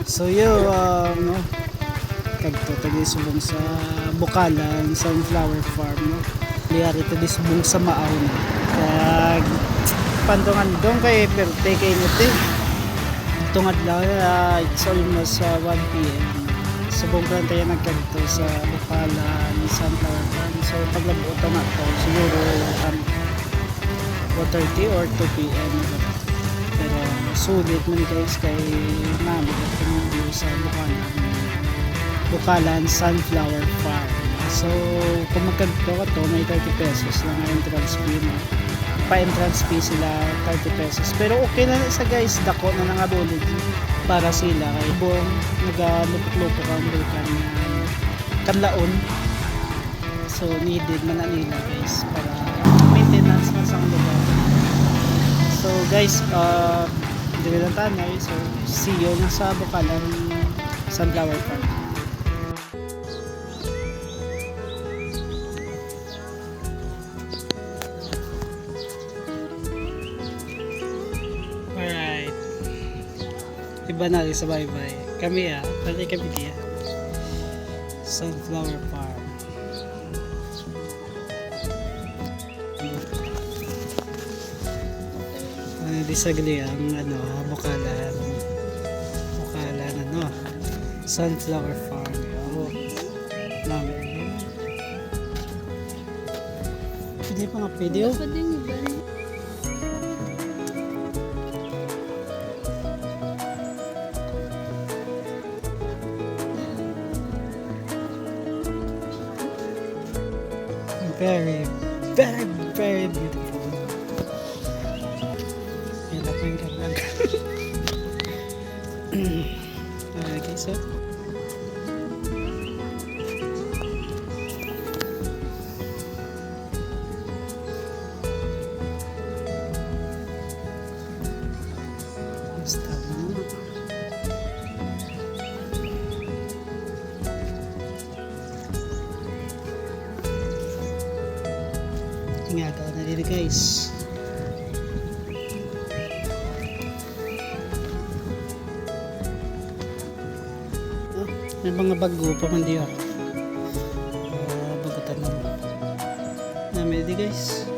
So no, kadto tagi subong sa Bukalan Sunflower Farm no. Liyari to disubong sa Maaw na. Kag pandungan dong kay perte kay nite. Tungad lang it's almost 1 PM. Subong kan tayo nagkadto sa Bukalan Sunflower Farm. So paglabo to nga to siguro 4:30 or 2 PM. Pero sulit man guys kay namin at view sa Bukalan Sunflower Farm. So kung magkanto ka to may 30 pesos lang ang entrance fee no? Pa-entrance fee sila 30 pesos pero okay na sa guys, dako na nangabulid para sila kay buong nagalupok-lupok ang bulkan kanlaon. So needed man na nila guys para maintenance na sa lugar. So guys, dili lang tanay. So see you na sa Bukalan Sunflower Farm. Alright. Iba na rin sa bye-bye. Kami pati kami diya. Sunflower Farm. Di sagli ang Bukalan Sunflower Farm. Namin. Pwede pa nga video? Very, very, very beautiful. Yan ako yung vlog. Okay, so basta tingagaw na dito guys. May mga bago pa man diyo. Bagutan namin dito guys.